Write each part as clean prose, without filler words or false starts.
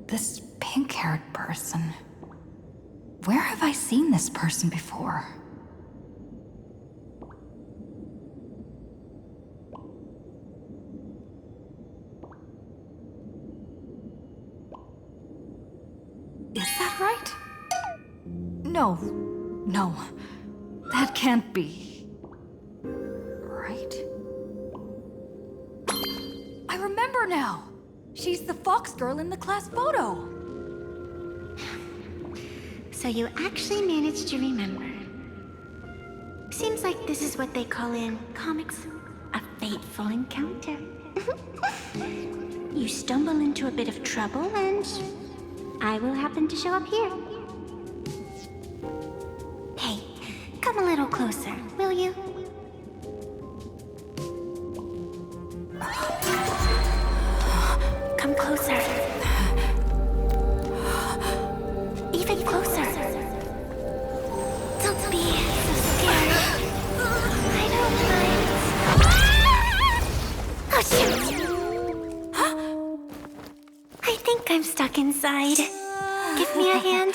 This pink-haired person. Where have I seen this person before? Is that right? No. That can't be. Right? I remember now! She's the fox girl in the class photo! So you actually managed to remember. Seems like this is what they call in comics a fateful encounter. You stumble into a bit of trouble and I will happen to show up here. Hey, come a little closer, will you? Come closer. Even closer. Don't be so scared. I don't mind. Oh, shoot. I think I'm stuck inside. Give me a hand.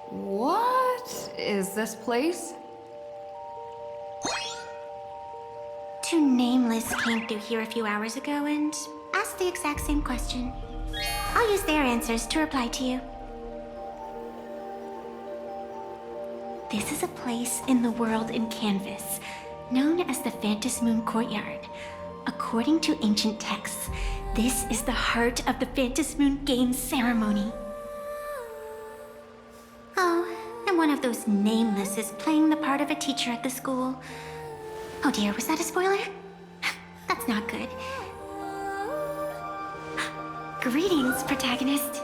What is this place? Two nameless came through here a few hours ago and asked the exact same question. I'll use their answers to reply to you. This is a place in the world in Canvas, known as the Phantom Moon Courtyard. According to ancient texts, this is the heart of the Phantom Moon Games ceremony. Oh, and one of those nameless is playing the part of a teacher at the school. Oh dear, was that a spoiler? That's not good. Greetings, protagonist.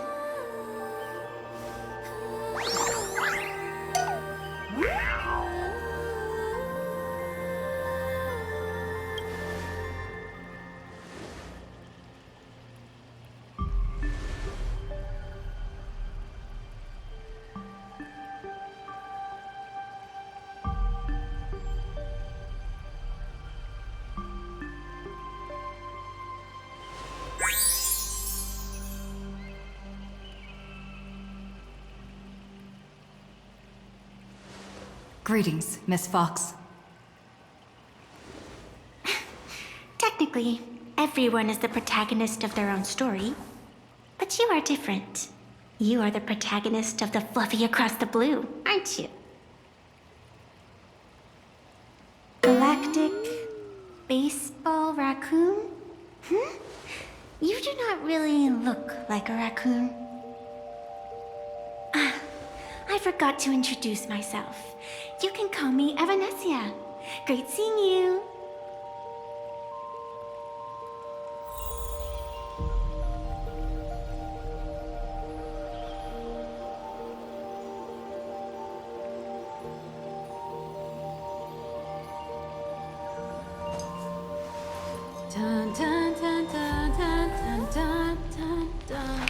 Greetings, Miss Fox. Technically, everyone is the protagonist of their own story. But you are different. You are the protagonist of the Fluffy Across the Blue, aren't you? Galactic baseball raccoon? You do not really look like a raccoon. I forgot to introduce myself. You can call me Evanesia. Great seeing you. Dun, dun, dun, dun, dun, dun, dun, dun, dun.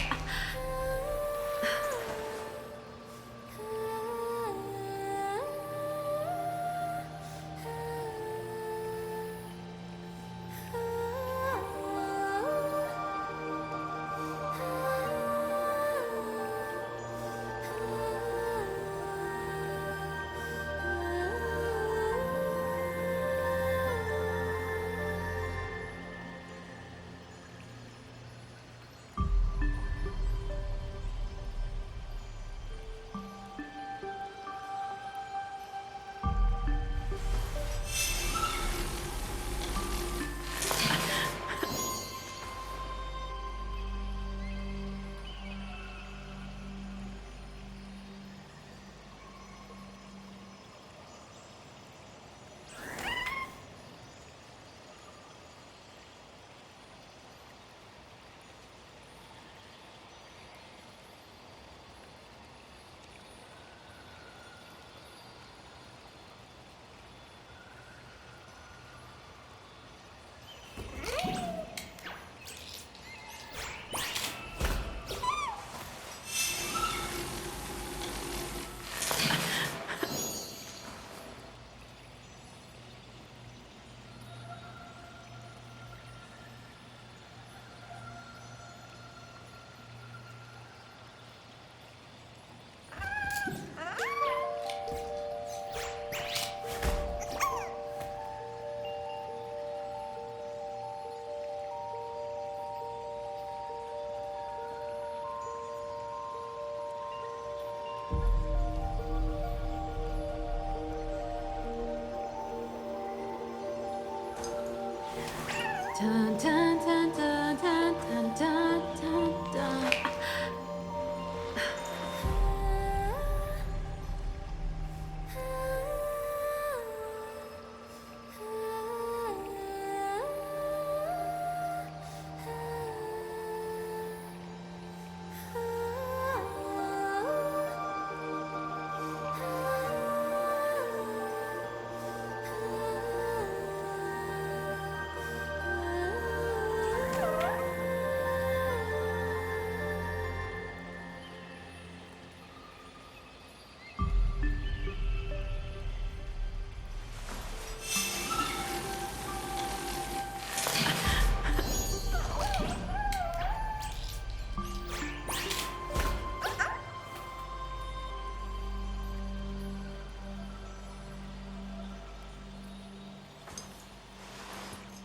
Dun, dun, dun, dun, dun, dun, dun, dun, dun.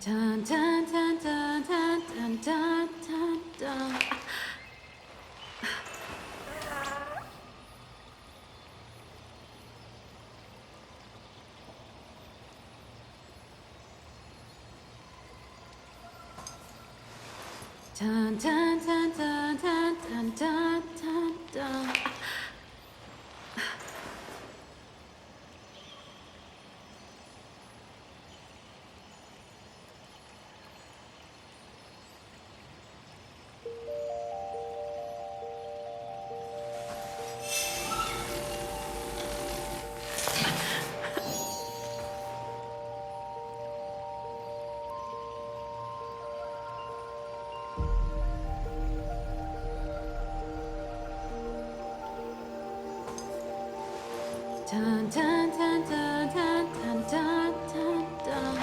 Dun, dun, dun, dun, dun, dun, dun, dun, dun. Dun, dun, dun, dun, dun, dun, dun, dun, dun. Dun, dun, dun, dun, dun, dun, dun, dun, dun.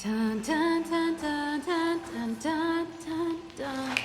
Dun, dun, dun, dun, dun, dun, dun, dun, dun.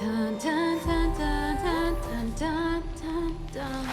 Dun, dun, dun, dun, dun, dun, dun, dun, dun.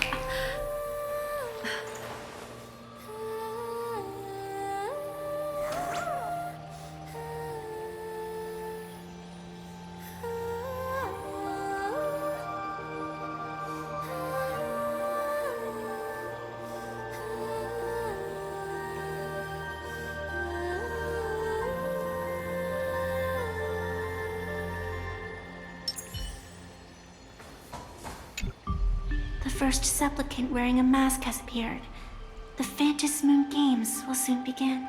The first supplicant wearing a mask has appeared. The Phantom Moon Games will soon begin.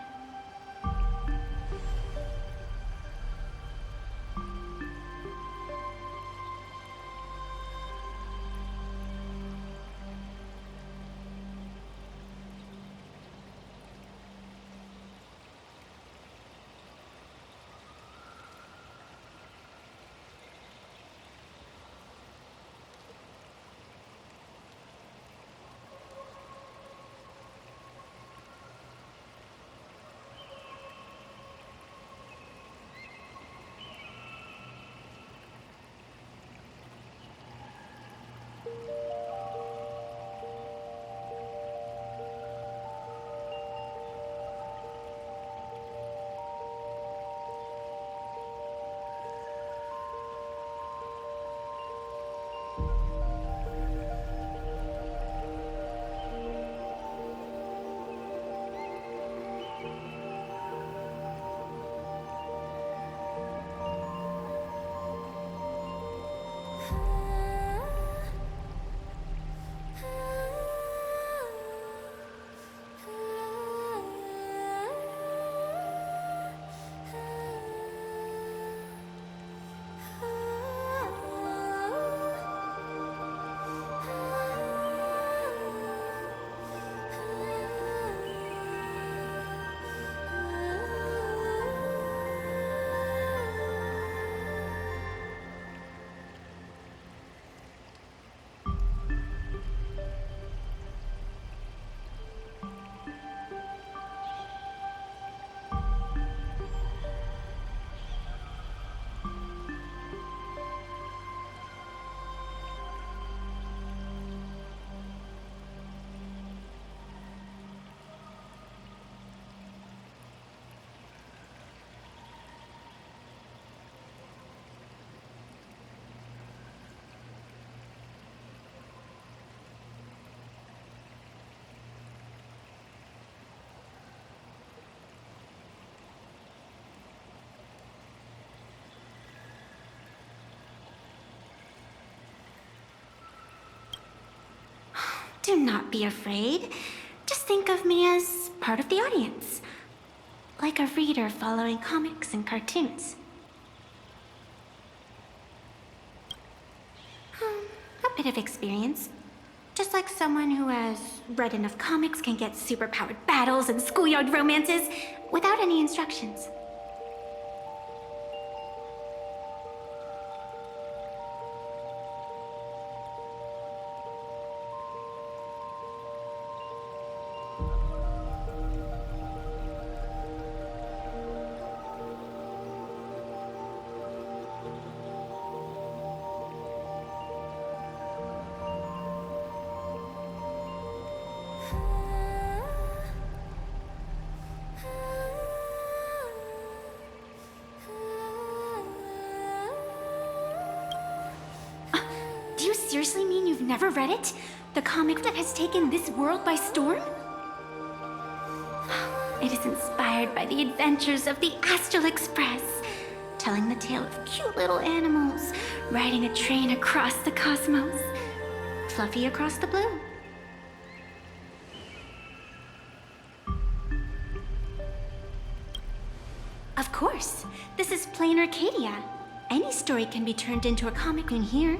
Do not be afraid. Just think of me as part of the audience. Like a reader following comics and cartoons. A bit of experience. Just like someone who has read enough comics can get superpowered battles and schoolyard romances without any instructions. Do you seriously mean you've never read it? The comic that has taken this world by storm? It is inspired by the adventures of the Astral Express, telling the tale of cute little animals riding a train across the cosmos, fluffy across the blue. Of course, this is plain Arcadia. Any story can be turned into a comic in here.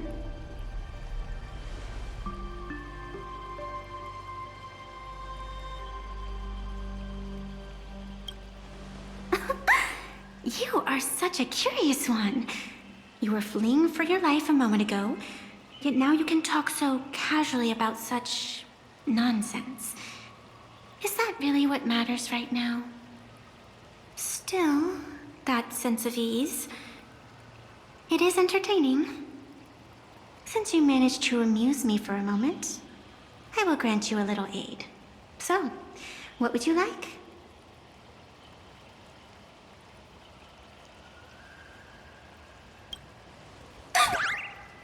You are such a curious one. You were fleeing for your life a moment ago, yet now you can talk so casually about such nonsense. Is that really what matters right now? Still, that sense of ease, it is entertaining. Since you managed to amuse me for a moment, I will grant you a little aid. So, what would you like?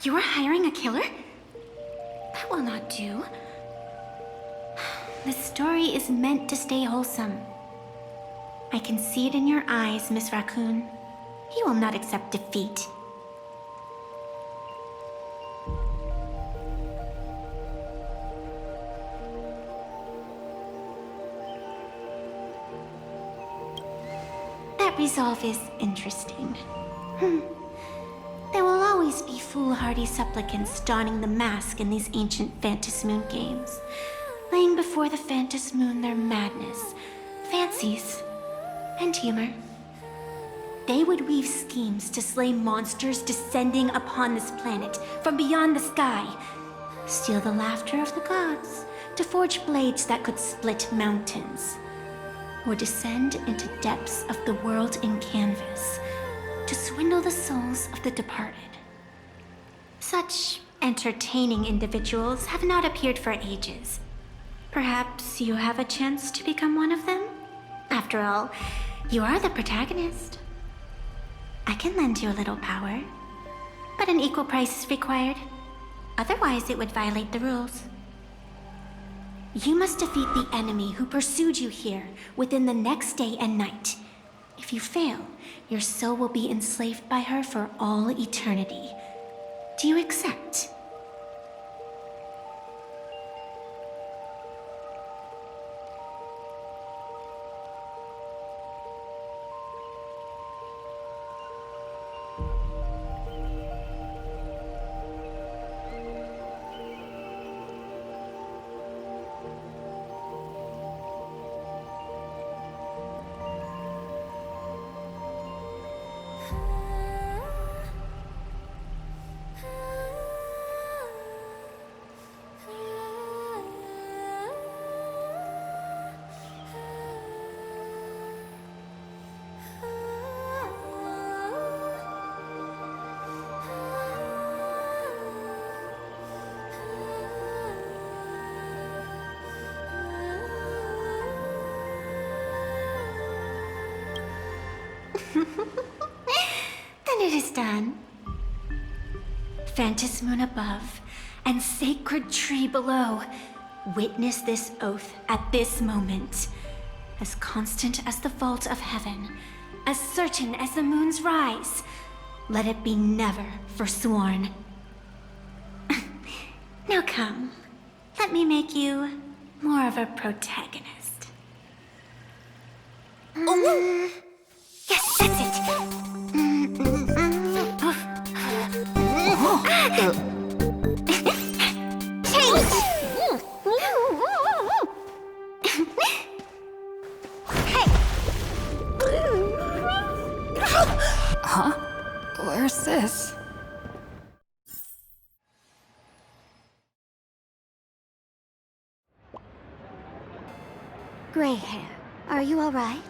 You are hiring a killer? That will not do. The story is meant to stay wholesome. I can see it in your eyes, Miss Raccoon. You will not accept defeat. That resolve is interesting. There will always be foolhardy supplicants donning the mask in these ancient Phantas Moon games, laying before the Phantas Moon their madness, fancies, and humor. They would weave schemes to slay monsters descending upon this planet from beyond the sky, steal the laughter of the gods to forge blades that could split mountains, or descend into depths of the world in canvas to swindle the souls of the departed. Such entertaining individuals have not appeared for ages. Perhaps you have a chance to become one of them? After all, you are the protagonist. I can lend you a little power, but an equal price is required. Otherwise, it would violate the rules. You must defeat the enemy who pursued you here within the next day and night. If you fail, your soul will be enslaved by her for all eternity. Do you accept? Then it is done. Phantas Moon above and sacred tree below, witness this oath at this moment. As constant as the vault of heaven, as certain as the moon's rise, let it be never forsworn. Now come, Let me make you more of a protagonist. Yes, that's it. Change! Hey! Huh? Where's this? Gray hair, are you alright?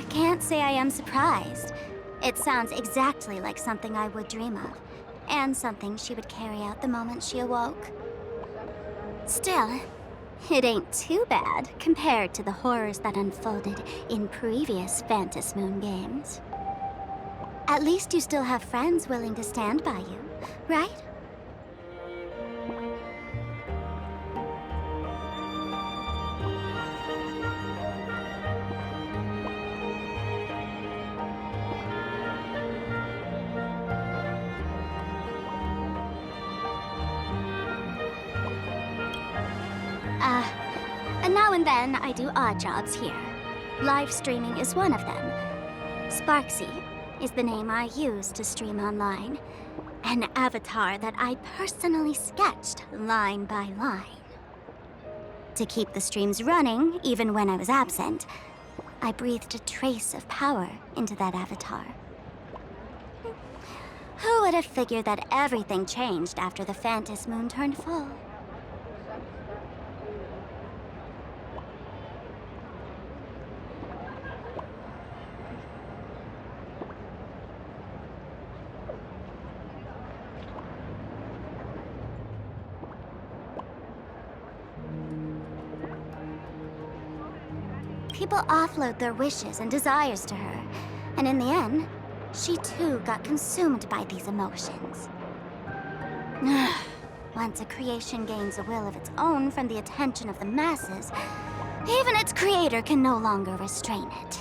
Can't say I am surprised. It sounds exactly like something I would dream of, and something she would carry out the moment she awoke. Still, it ain't too bad compared to the horrors that unfolded in previous Phantom Moon games. At least you still have friends willing to stand by you, right? And now and then I do odd jobs here. Live streaming is one of them. Sparksy is the name I use to stream online. An avatar that I personally sketched line by line. To keep the streams running, even when I was absent, I breathed a trace of power into that avatar. Who would have figured that everything changed after the Phantom Moon turned full? People offload their wishes and desires to her, and in the end, she too got consumed by these emotions. Once a creation gains a will of its own from the attention of the masses, even its creator can no longer restrain it.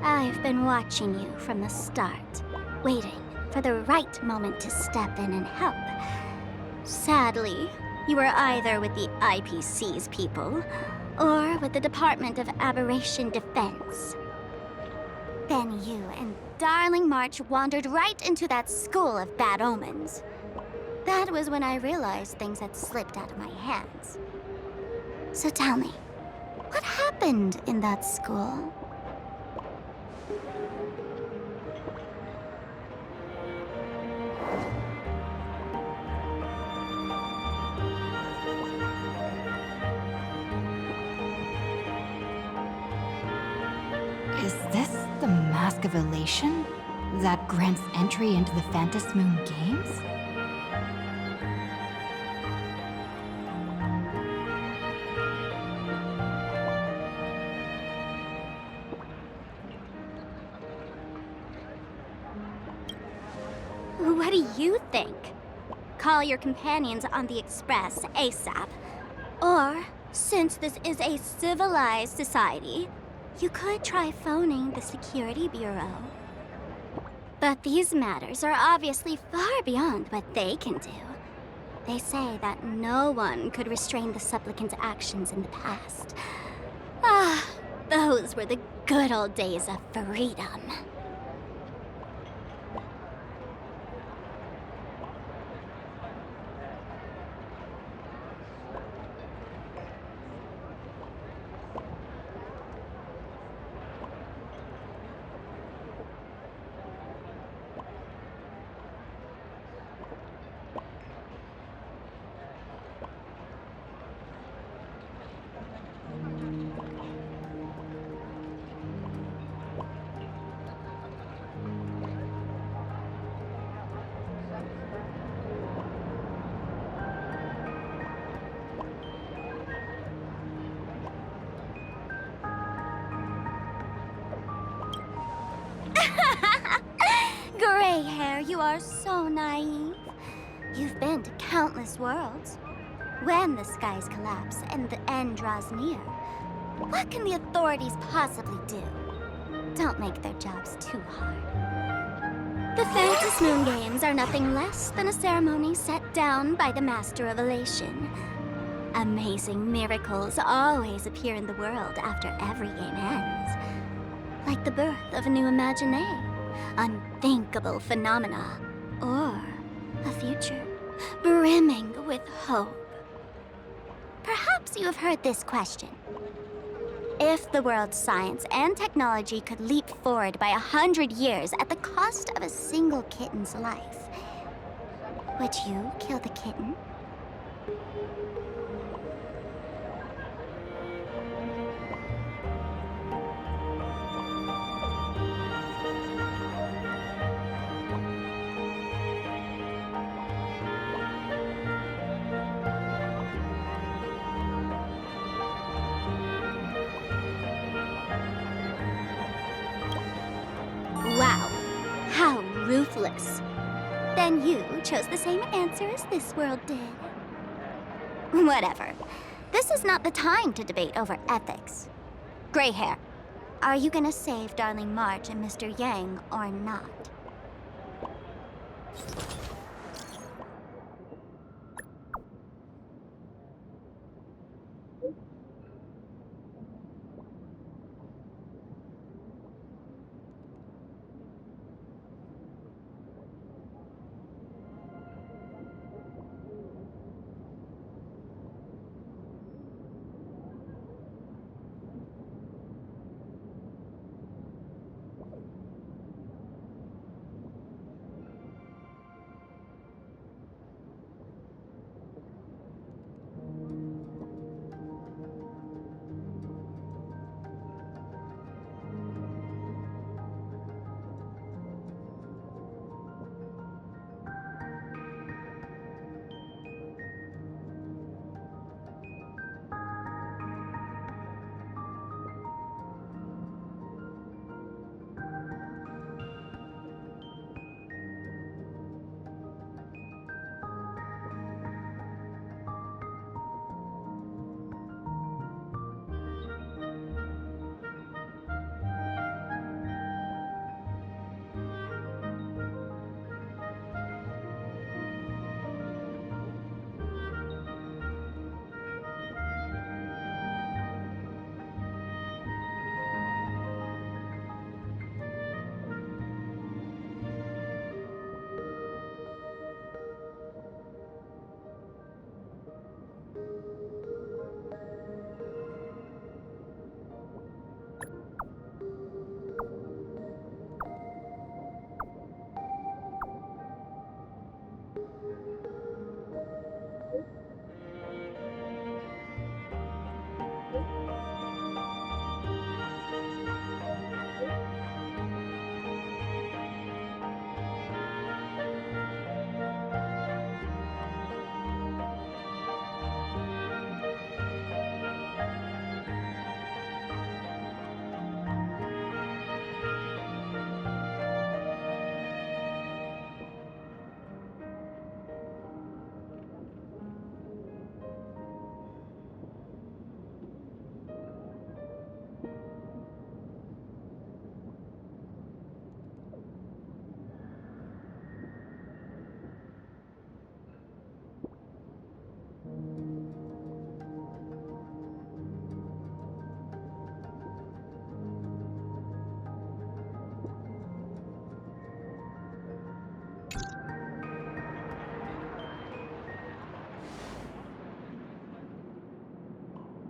I've been watching you from the start, waiting for the right moment to step in and help. Sadly, you were either with the IPC's people, or with the Department of Aberration Defense. Then you and Darling March wandered right into that school of bad omens. That was when I realized things had slipped out of my hands. So tell me, what happened in that school? Is this the Mask of Elation that grants entry into the Phantom Moon games? What do you think? Call your companions on the Express ASAP. Or, since this is a civilized society, you could try phoning the Security Bureau. But these matters are obviously far beyond what they can do. They say that no one could restrain the supplicant's actions in the past. Ah, those were the good old days of freedom. you are so naive. You've been to countless worlds. When the skies collapse and the end draws near, what can the authorities possibly do? Don't make their jobs too hard. The Phantom Moon Games are nothing less than a ceremony set down by the Master of Elation. Amazing miracles always appear in the world after every game ends. Like the birth of a new imagination, unthinkable phenomena, or a future brimming with hope. Perhaps you have heard this question. If the world's science and technology could leap forward by 100 years at the cost of a single kitten's life, would you kill the kitten? Wow, how ruthless. Then you chose the same answer as this world did. Whatever. This is not the time to debate over ethics. Gray hair, are you gonna save Darling March and Mr. Yang or not?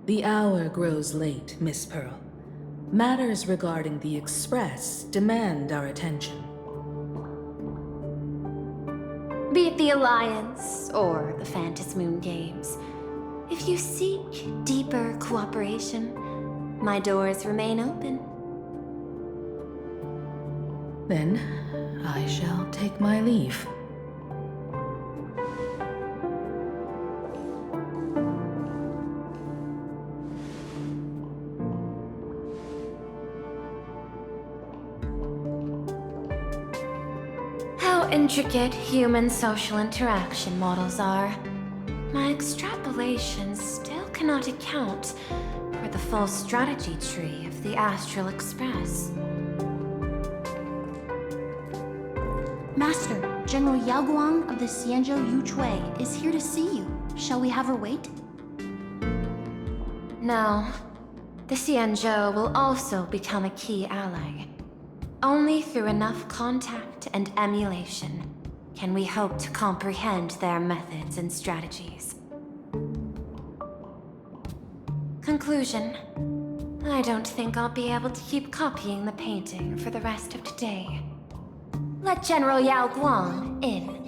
The hour grows late, Miss Pearl. Matters regarding the Express demand our attention. Be it the Alliance or the Phantom Moon Games, if you seek deeper cooperation, my doors remain open. Then I shall take my leave. How how intricate human social interaction models are, my extrapolations still cannot account for the full strategy tree of the Astral Express. Master, General Yao Guang of the Xianzhou Yuchui is here to see you. Shall we have her wait? No. The Xianzhou will also become a key ally. Only through enough contact and emulation can we hope to comprehend their methods and strategies. Conclusion. I don't think I'll be able to keep copying the painting for the rest of today. Let General Yao Guang in.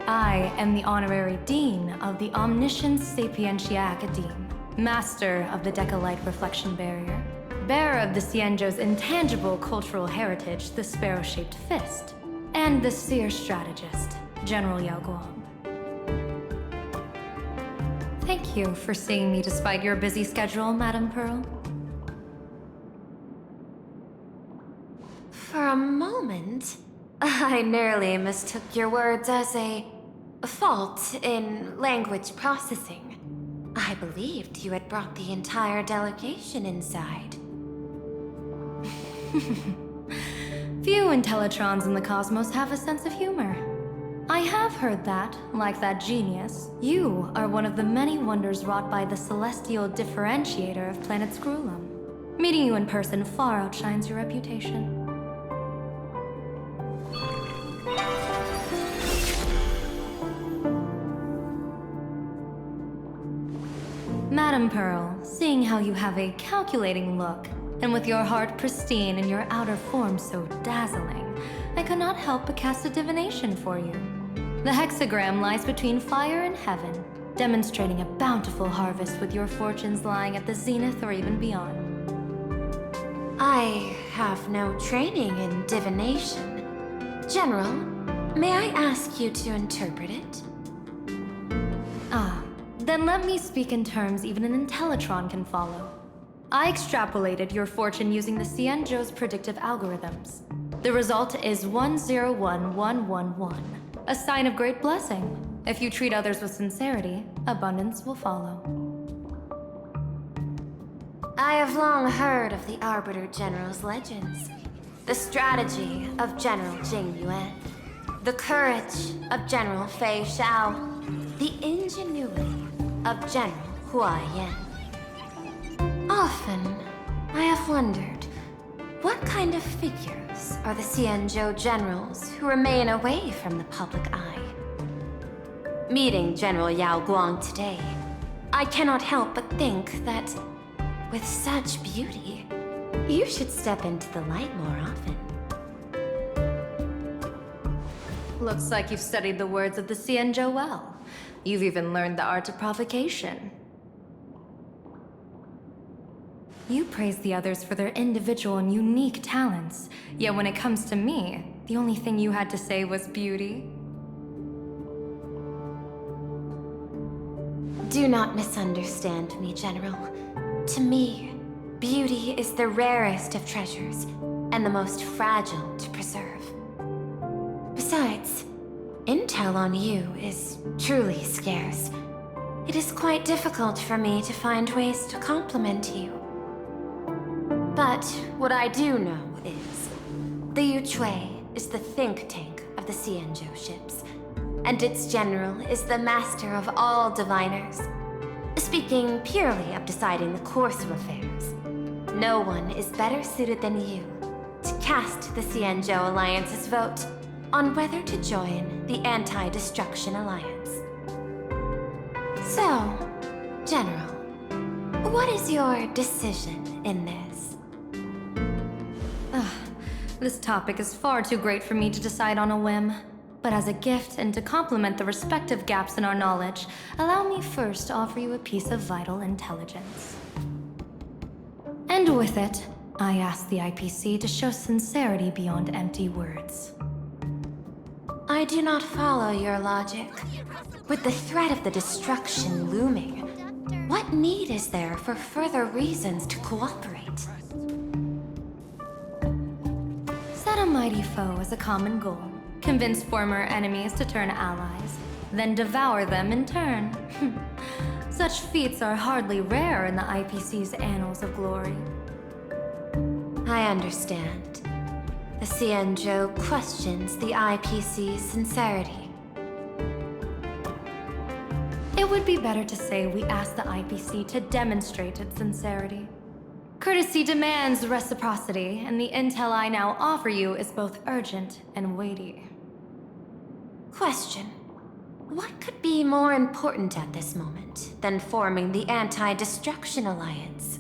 I am the Honorary Dean of the Omniscience Sapientia Academe, Master of the Decalite Reflection Barrier, bearer of the Xianzhou's intangible cultural heritage, the Sparrow-Shaped Fist, and the Seer Strategist, General Yao Guang. Thank you for seeing me despite your busy schedule, Madame Pearl. For a moment, I nearly mistook your words as a fault in language processing. I believed you had brought the entire delegation inside. Few Intellitrons in the cosmos have a sense of humor. I have heard that, like that genius, you are one of the many wonders wrought by the celestial differentiator of planet Scrulum. Meeting you in person far outshines your reputation. Madame Pearl, seeing how you have a calculating look, and with your heart pristine and your outer form so dazzling, I could not help but cast a divination for you. The hexagram lies between fire and heaven, demonstrating a bountiful harvest with your fortunes lying at the zenith or even beyond. I have no training in divination. General, may I ask you to interpret it? Then let me speak in terms even an Intellitron can follow. I extrapolated your fortune using the Xianzhou's predictive algorithms. The result is 101111, a sign of great blessing. If you treat others with sincerity, abundance will follow. I have long heard of the Arbiter General's legends. The strategy of General Jing Yuan. The courage of General Fei Xiao. The ingenuity of General Hua Yan. Often, I have wondered, what kind of figures are the Xianzhou generals who remain away from the public eye? Meeting General Yao Guang today, I cannot help but think that, with such beauty, you should step into the light more often. Looks like you've studied the words of the Xianzhou well. You've even learned the art of provocation. You praise the others for their individual and unique talents, yet when it comes to me, the only thing you had to say was beauty. Do not misunderstand me, General. To me, beauty is the rarest of treasures and the most fragile to preserve. Besides, intel on you is truly scarce. It is quite difficult for me to find ways to compliment you. But what I do know is, the Yuchui is the think tank of the Xianzhou ships, and its general is the master of all diviners. Speaking purely of deciding the course of affairs, no one is better suited than you to cast the Xianzhou Alliance's vote on whether to join the Anti-Destruction Alliance. So, General, what is your decision in this? This topic is far too great for me to decide on a whim. But as a gift and to complement the respective gaps in our knowledge, allow me first to offer you a piece of vital intelligence. And with it, I ask the IPC to show sincerity beyond empty words. I do not follow your logic. With the threat of the destruction looming, What need is there for further reasons to cooperate? Set a mighty foe as a common goal. Convince former enemies to turn allies, then devour them in turn. Such feats are hardly rare in the IPC's annals of glory. I understand. The Xianzhou questions the IPC's sincerity. It would be better to say we ask the IPC to demonstrate its sincerity. Courtesy demands reciprocity, and the intel I now offer you is both urgent and weighty. Question. What could be more important at this moment than forming the Anti-Destruction Alliance?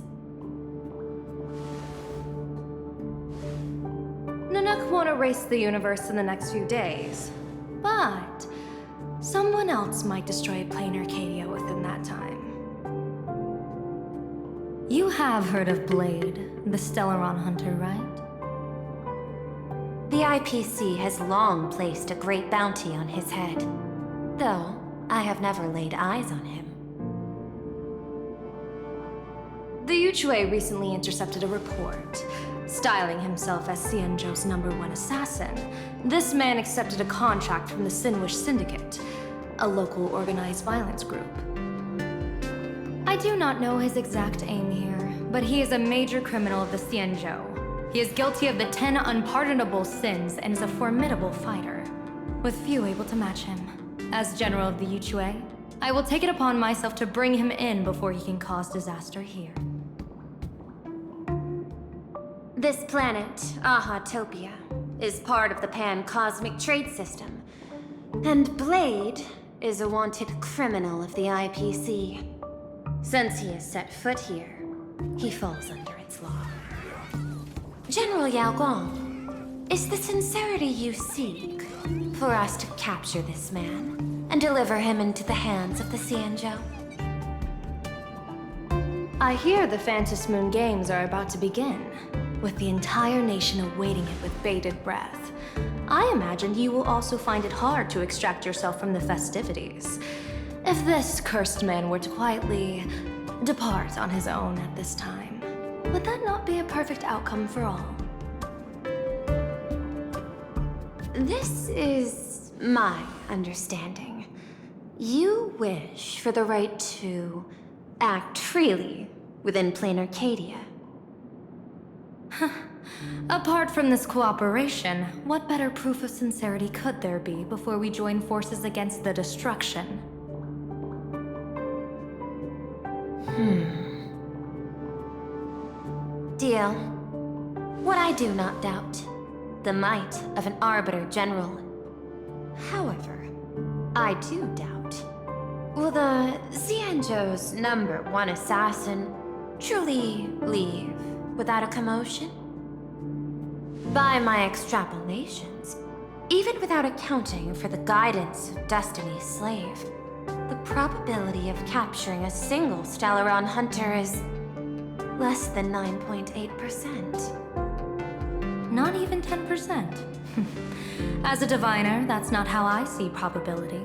Nanook won't erase the universe in the next few days, but someone else might destroy plain Arcadia within that time. You have heard of Blade, the Stellaron hunter, right? The IPC has long placed a great bounty on his head, though I have never laid eyes on him. The Yuchue recently intercepted a report. Styling himself as Xianzhou's #1 assassin, this man accepted a contract from the Sinwish Syndicate, a local organized violence group. I do not know his exact aim here, but he is a major criminal of the Xianzhou. He is guilty of the 10 unpardonable sins and is a formidable fighter, with few able to match him. As general of the Yuchue, I will take it upon myself to bring him in before he can cause disaster here. This planet, Ahatopia, is part of the pan-cosmic trade system, and Blade is a wanted criminal of the IPC. Since he has set foot here, he falls under its law. General Yao Guang, is the sincerity you seek for us to capture this man and deliver him into the hands of the Xianzhou? I hear the Phantom Moon Games are about to begin, with the entire nation awaiting it with bated breath. I imagine you will also find it hard to extract yourself from the festivities. If this cursed man were to quietly depart on his own at this time, would that not be a perfect outcome for all? This is my understanding. You wish for the right to act freely within plain Arcadia. Apart from this cooperation, what better proof of sincerity could there be before we join forces against the destruction? Deal. What I do not doubt, the might of an Arbiter General. However, I do doubt, will the Xianzhou's #1 assassin truly leave without a commotion? By my extrapolations, even without accounting for the guidance of Destiny's slave, the probability of capturing a single Stellaron hunter is less than 9.8%. Not even 10%. As a diviner, that's not how I see probability.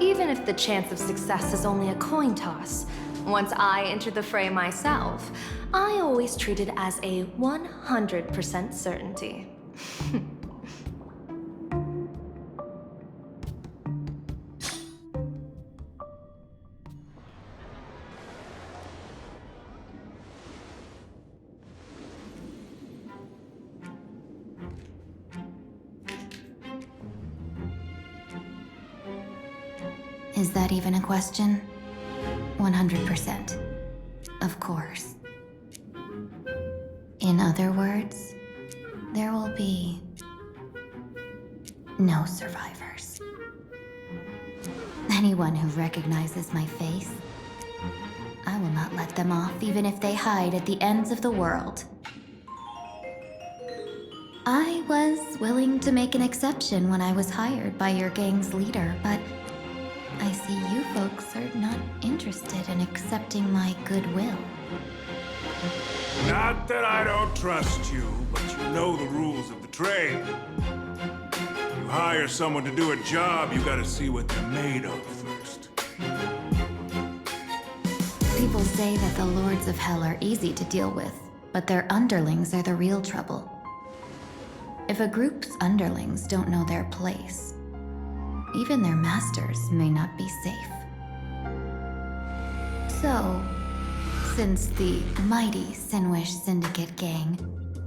Even if the chance of success is only a coin toss, once I enter the fray myself, I always treat it as a 100% certainty. Is that even a question? 100%. Of course. In other words, there will be no survivors. Anyone who recognizes my face, I will not let them off even if they hide at the ends of the world. I was willing to make an exception when I was hired by your gang's leader, but I see you folks are not interested in accepting my goodwill. Not that I don't trust you, but you know the rules of the trade. You hire someone to do a job, you gotta see what they're made of first. say that the Lords of Hell are easy to deal with, but their underlings are the real trouble. If a group's underlings don't know their place, even their masters may not be safe. So, since the mighty Sinwish Syndicate gang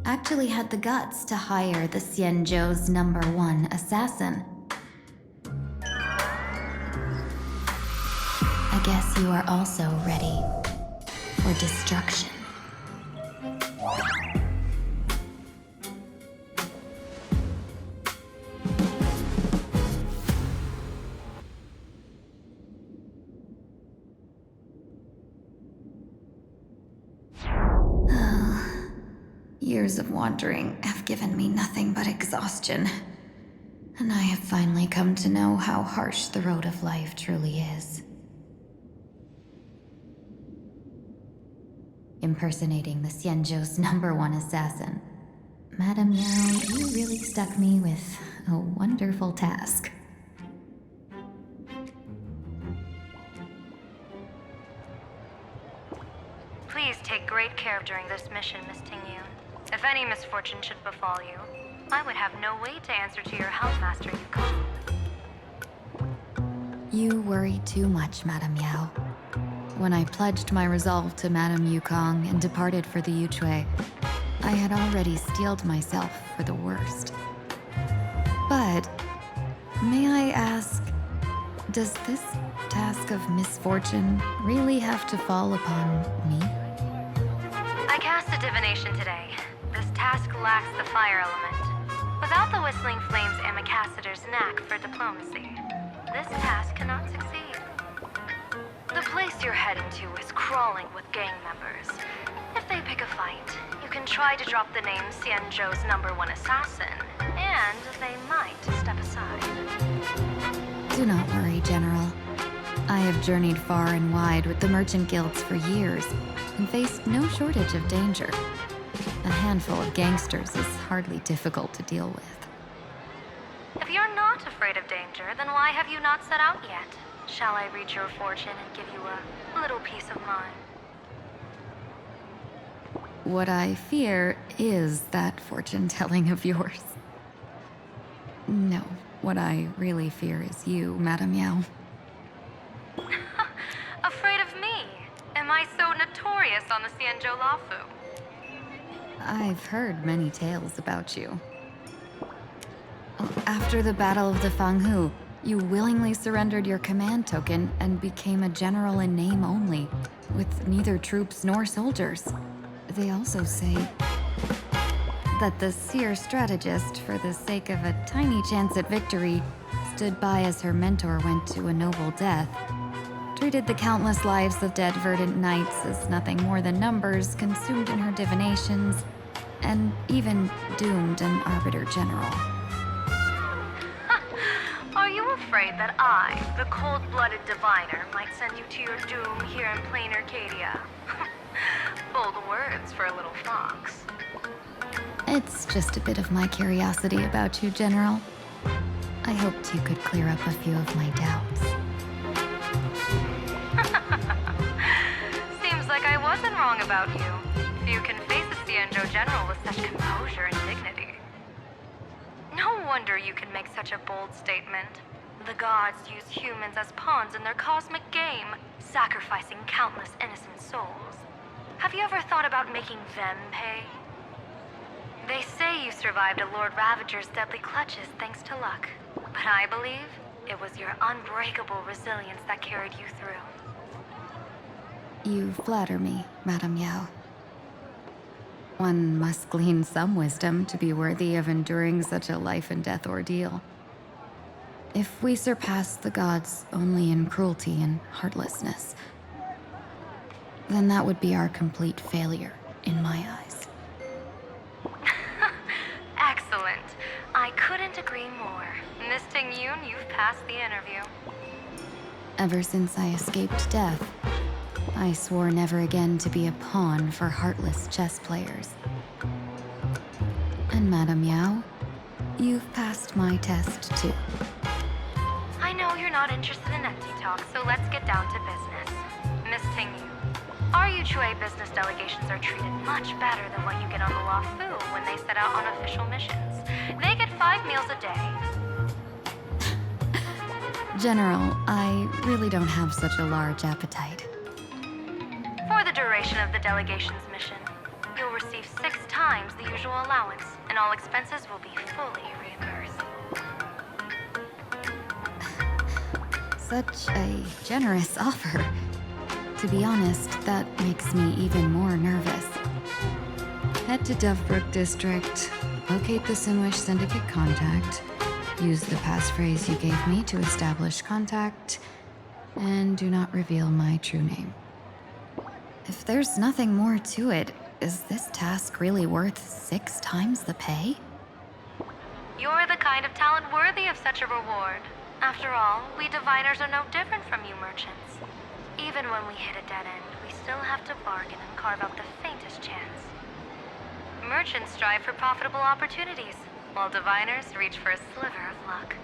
actually had the guts to hire the Xianzhou's #1 assassin, I guess you are also ready for destruction. Years of wandering have given me nothing but exhaustion, and I have finally come to know how harsh the road of life truly is. Impersonating the Xianzhou's #1 assassin, Madame Yao, you really stuck me with a wonderful task. Please take great care during this mission, Miss Tingyun. If any misfortune should befall you, I would have no way to answer to your Housemaster Yukong. You worry too much, Madame Yao. When I pledged my resolve to Madame Yukong and departed for the Yuchui, I had already steeled myself for the worst. But, may I ask, does this task of misfortune really have to fall upon me? I cast a divination today. This task lacks the fire element. Without the Whistling Flames Ambassador's knack for diplomacy, this task cannot succeed. The place you're heading to is crawling with gang members. If they pick a fight, you can try to drop the name Xianzhou's #1 assassin, and they might step aside. Do not worry, General. I have journeyed far and wide with the merchant guilds for years and faced no shortage of danger. A handful of gangsters is hardly difficult to deal with. If you're not afraid of danger, then why have you not set out yet? Shall I read your fortune and give you a little peace of mind? What I fear is that fortune-telling of yours. No, what I really fear is you, Madame Yao. Afraid of me? Am I so notorious on the Xianzhou Lafu? I've heard many tales about you. After the Battle of the Fanghu, you willingly surrendered your command token and became a general in name only, with neither troops nor soldiers. They also say that the seer strategist, for the sake of a tiny chance at victory, stood by as her mentor went to a noble death, treated the countless lives of dead verdant knights as nothing more than numbers consumed in her divinations, and even doomed an arbiter general. Are you afraid that I, the cold-blooded diviner, might send you to your doom here in plain Arcadia? Bold words for a little fox. It's just a bit of my curiosity about you, General. I hoped you could clear up a few of my doubts. Seems like I wasn't wrong about you. You can face a Xianzhou general with such composure and dignity. No wonder you can make such a bold statement. The gods use humans as pawns in their cosmic game, sacrificing countless innocent souls. Have you ever thought about making them pay? They say you survived a Lord Ravager's deadly clutches thanks to luck, but I believe it was your unbreakable resilience that carried you through. You flatter me, Madame Yao. One must glean some wisdom to be worthy of enduring such a life-and-death ordeal. If we surpass the gods only in cruelty and heartlessness, then that would be our complete failure in my eyes. Excellent. I couldn't agree more. Miss Tingyun, you've passed the interview. Ever since I escaped death, I swore never again to be a pawn for heartless chess players. And Madame Yao, you've passed my test too. I know you're not interested in empty talk, so let's get down to business. Miss Tingyun, Our Yuchue business delegations are treated much better than what you get on the Wafu when they set out on official missions. They get 5 meals a day. General, I really don't have such a large appetite. For the duration of the delegation's mission, you'll receive 6 times the usual allowance, and all expenses will be fully reimbursed. Such a generous offer. To be honest, that makes me even more nervous. Head to Dovebrook District, locate the Sinwish Syndicate contact, use the passphrase you gave me to establish contact, and do not reveal my true name. If there's nothing more to it, is this task really worth 6 times the pay? You're the kind of talent worthy of such a reward. After all, we diviners are no different from you merchants. Even when we hit a dead end, we still have to bargain and carve out the faintest chance. Merchants strive for profitable opportunities, while diviners reach for a sliver of luck.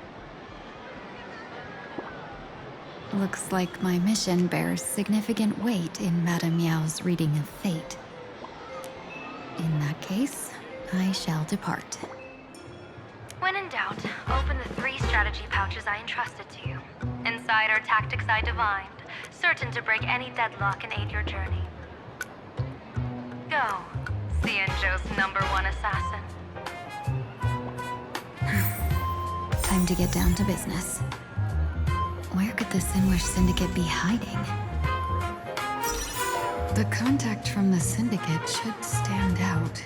Looks like my mission bears significant weight in Madame Yao's reading of fate. In that case, I shall depart. When in doubt, open the 3 strategy pouches I entrusted to you. Inside are tactics I divined, certain to break any deadlock and aid your journey. Go, Xianzhou's #1 assassin. Time to get down to business. Where could the Sinwish Syndicate be hiding? The contact from the Syndicate should stand out.